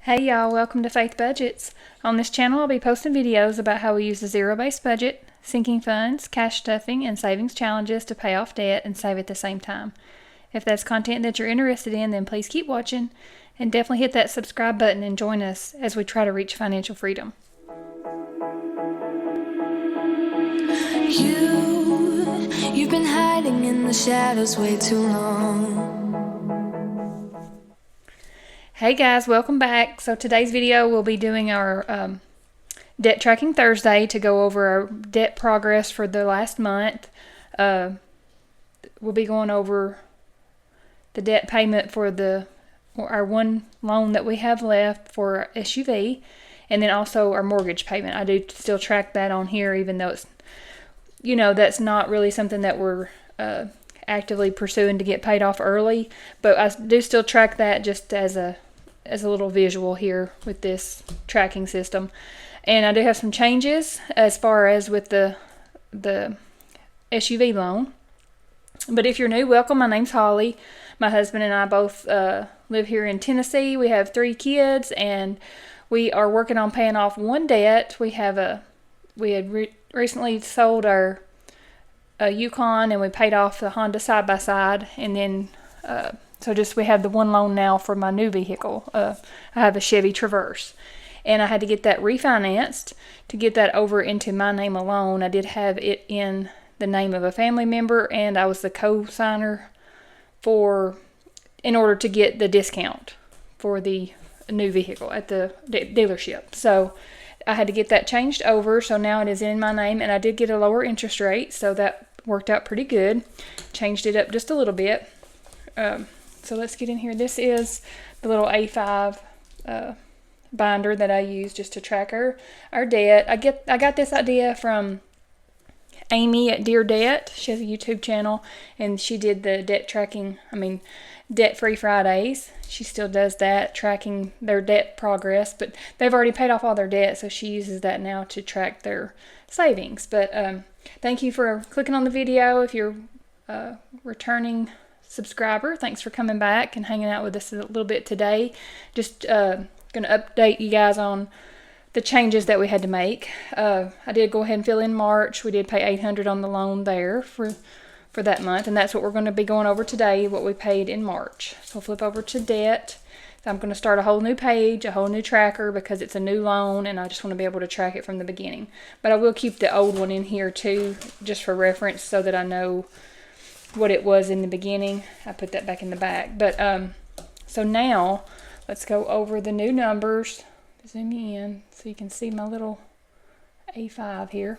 Hey y'all, welcome to Faith Budgets. On this channel I'll be posting videos about how we use the zero-based budget, sinking funds, cash stuffing, and savings challenges to pay off debt and save at the same time. If that's content that you're interested in, then please keep watching and definitely hit that subscribe button and join us as we try to reach financial freedom. You've been hiding in the shadows way too long. Hey guys, welcome back. So today's video we'll be doing our debt tracking Thursday to go over our debt progress for the last month. We'll be going over the debt payment for our one loan that we have left for our SUV, and then also our mortgage payment. I do still track that on here, even though it's, that's not really something that we're actively pursuing to get paid off early, but I do still track that just as a little visual here with this tracking system. And I do have some changes as far as with the SUV loan. But if you're new, welcome. My name's Holly. My husband and I both live here in Tennessee. We have 3 kids, and we are working on paying off one debt. We had recently sold our Yukon, and we paid off the Honda side-by-side, and then so we have the one loan now for my new vehicle. I have a Chevy Traverse, and I had to get that refinanced to get that over into my name alone. I did have it in the name of a family member, and I was the co-signer in order to get the discount for the new vehicle at the dealership. So I had to get that changed over, so now it is in my name, and I did get a lower interest rate, so that worked out pretty good. Changed it up just a little bit. So let's get in here. This is the little A5 binder that I use just to track our debt. I got this idea from Amy at Dear Debt. She has a YouTube channel, and she did the debt-free Fridays. She still does that, tracking their debt progress, but they've already paid off all their debt, so she uses that now to track their savings. But thank you for clicking on the video. If you're returning subscriber, thanks for coming back and hanging out with us a little bit today. Just going to update you guys on the changes that we had to make. I did go ahead and fill in March. We did pay $800 on the loan there for that month, and that's what we're going to be going over today, what we paid in March. So we'll flip over to debt. So I'm going to start a whole new page, a whole new tracker, because it's a new loan, and I just want to be able to track it from the beginning. But I will keep the old one in here too, just for reference, so that I know what it was in the beginning. I put that back in the back. But so now let's go over the new numbers. Zoom in so you can see my little A5 here.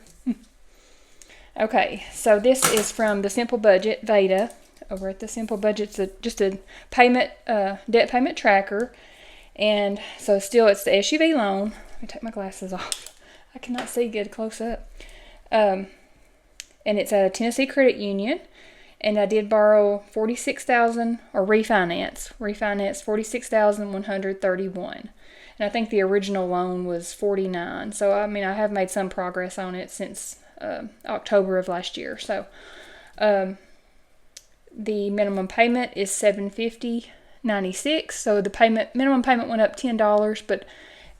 Okay, so this is from the Simple Budget Veda over at the Simple Budget. It's just a debt payment tracker. And so still it's the SUV loan. Let me take my glasses off. I cannot see good close up. And it's a Tennessee Credit Union. And I did borrow $46,000 or refinance $46,131. And I think the original loan was $49,000. So I have made some progress on it since October of last year. So the minimum payment is $750.96. So the minimum payment went up $10, but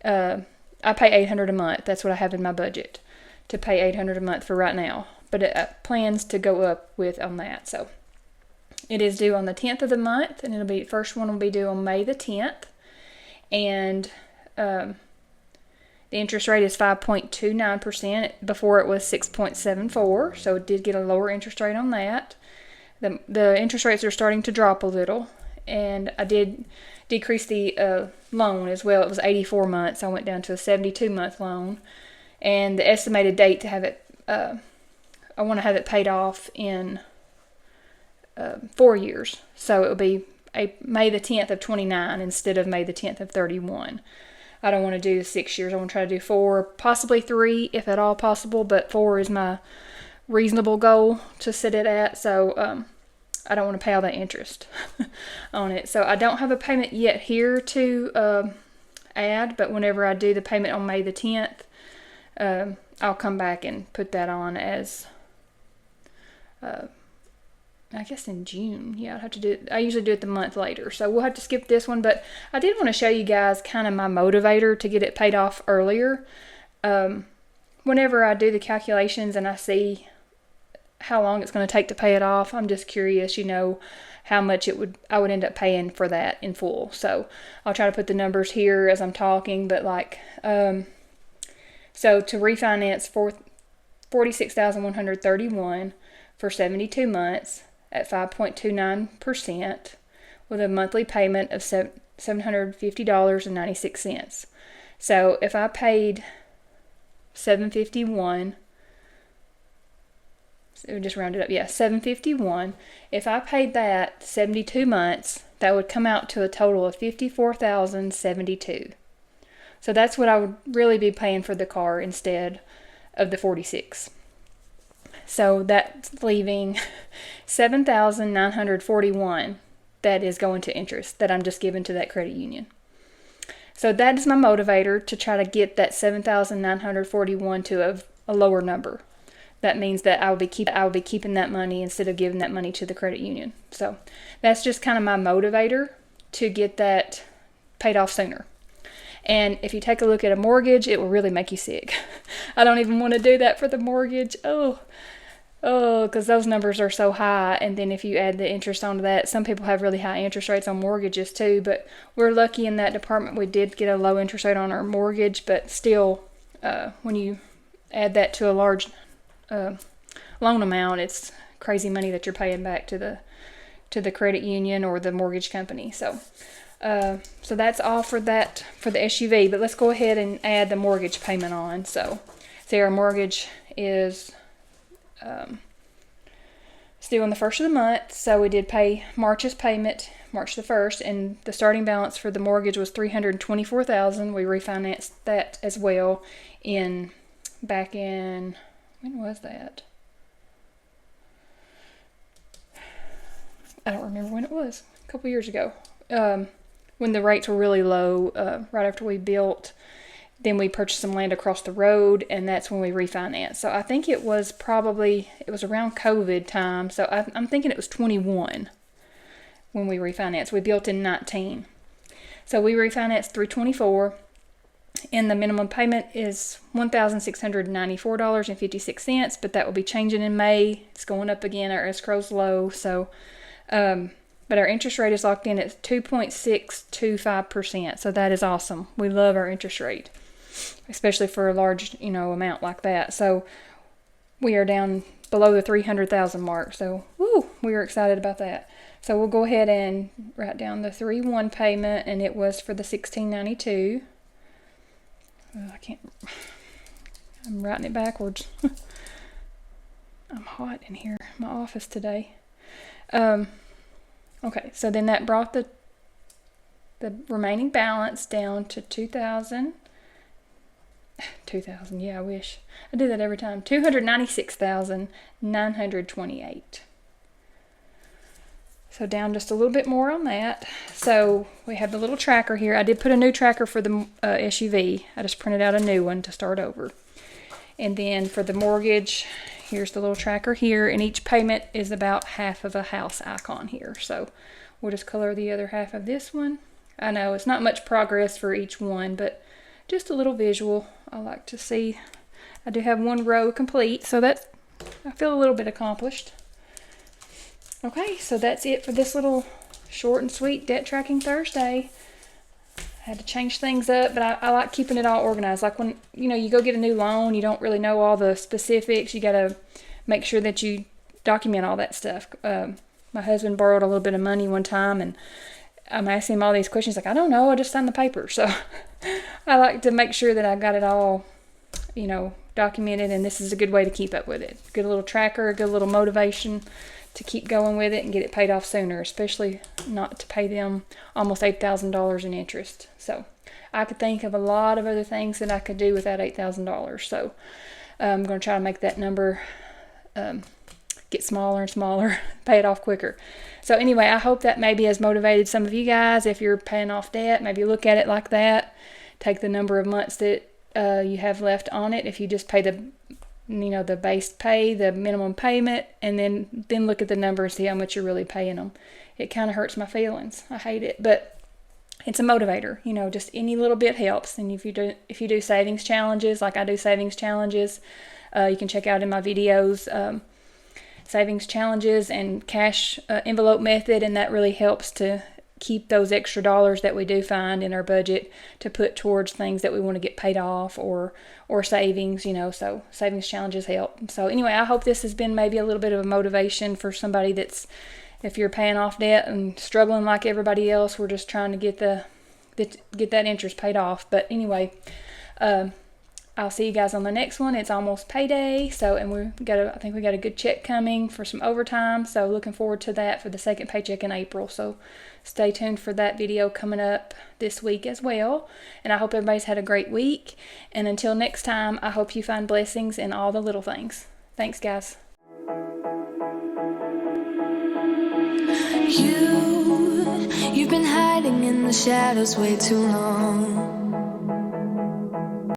I pay $800 a month. That's what I have in my budget to pay $800 a month for right now. But it plans to go up on that. So it is due on the 10th of the month, and the first one will be due on May the 10th. And the interest rate is 5.29%. Before it was 6.74%, so it did get a lower interest rate on that. The interest rates are starting to drop a little, and I did decrease the loan as well. It was 84 months. I went down to a 72-month loan, and the estimated date to have it I want to have it paid off in 4 years. So it will be May the 10th of 29 instead of May the 10th of 31. I don't want to do 6 years. I want to try to do 4, possibly 3 if at all possible, but 4 is my reasonable goal to set it at. So I don't want to pay all that interest on it. So I don't have a payment yet here to add, but whenever I do the payment on May the 10th, I'll come back and put that on as I guess in June. Yeah, I'd have to do it. I usually do it the month later. So we'll have to skip this one. But I did want to show you guys kind of my motivator to get it paid off earlier. Whenever I do the calculations and I see how long it's going to take to pay it off, I'm just curious, how much I would end up paying for that in full. So I'll try to put the numbers here as I'm talking, but so to refinance for $46,131 for 72 months at 5.29% with a monthly payment of $750.96. So if I paid $751, so just round it up, $751. If I paid that 72 months, that would come out to a total of $54,072. So that's what I would really be paying for the car instead of the $46,000. So that's leaving $7,941 that is going to interest that I'm just giving to that credit union. So that is my motivator to try to get that $7,941 to a lower number. That means that I will be keeping that money instead of giving that money to the credit union. So that's just kind of my motivator to get that paid off sooner. And if you take a look at a mortgage, it will really make you sick. I don't even want to do that for the mortgage. Because those numbers are so high. And then if you add the interest onto that, some people have really high interest rates on mortgages too. But we're lucky in that department. We did get a low interest rate on our mortgage. But still, when you add that to a large loan amount, it's crazy money that you're paying back to the credit union or the mortgage company. So that's all for the SUV. But let's go ahead and add the mortgage payment on. So our mortgage is still on the first of the month. So we did pay March's payment March the 1st, and the starting balance for the mortgage was $324,000. We refinanced that as well back in. When was that? I don't remember when it was. A couple years ago. When the rates were really low, right after we built. Then we purchased some land across the road, and that's when we refinanced. So I think it was around COVID time. So I'm thinking it was 21 when we refinanced. We built in 19. So we refinanced through 24. And the minimum payment is $1,694.56, but that will be changing in May. It's going up again. Our escrow's low, so but our interest rate is locked in at 2.625%. So that is awesome. We love our interest rate, especially for a large, amount like that. So we are down below the 300,000 mark. So we are excited about that. So we'll go ahead and write down the 3/1 payment, and it was for the $1,692. I'm writing it backwards. I'm hot in here, my office today. Okay, so then that brought the remaining balance down to $2,000, yeah, I wish. I do that every time. $296,928. So down just a little bit more on that. So we have the little tracker here. I did put a new tracker for the SUV. I just printed out a new one to start over. And then for the mortgage, here's the little tracker here. And each payment is about half of a house icon here. So we'll just color the other half of this one. I know it's not much progress for each one, but just a little visual. I like to see. I do have one row complete, so I feel a little bit accomplished. Okay, so that's it for this little short and sweet debt tracking Thursday. I had to change things up, but I like keeping it all organized. Like when, you go get a new loan, you don't really know all the specifics. You got to make sure that you document all that stuff. My husband borrowed a little bit of money one time, and I'm asking him all these questions. Like, I don't know, I just signed the paper. So I like to make sure that I got it all, documented, and this is a good way to keep up with it. Good little tracker, a good little motivation to keep going with it and get it paid off sooner, especially not to pay them almost $8,000 in interest. So I could think of a lot of other things that I could do with that $8,000. So I'm going to try to make that number get smaller and smaller, pay it off quicker. So anyway, I hope that maybe has motivated some of you guys. If you're paying off debt, maybe look at it like that. Take the number of months that you have left on it. If you just pay the the base pay, the minimum payment, and then look at the number and see how much you're really paying them. It kind of hurts my feelings. I hate it, but it's a motivator. Just any little bit helps. And if you do savings challenges, like I do savings challenges, you can check out in my videos savings challenges and cash envelope method, and that really helps to keep those extra dollars that we do find in our budget to put towards things that we want to get paid off or savings, so savings challenges help. So anyway, I hope this has been maybe a little bit of a motivation for somebody if you're paying off debt and struggling like everybody else, we're just trying to get that interest paid off. But anyway, I'll see you guys on the next one. It's almost payday, I think we got a good check coming for some overtime. So looking forward to that for the second paycheck in April. So stay tuned for that video coming up this week as well. And I hope everybody's had a great week. And until next time, I hope you find blessings in all the little things. Thanks, guys. You've been hiding in the shadows way too long.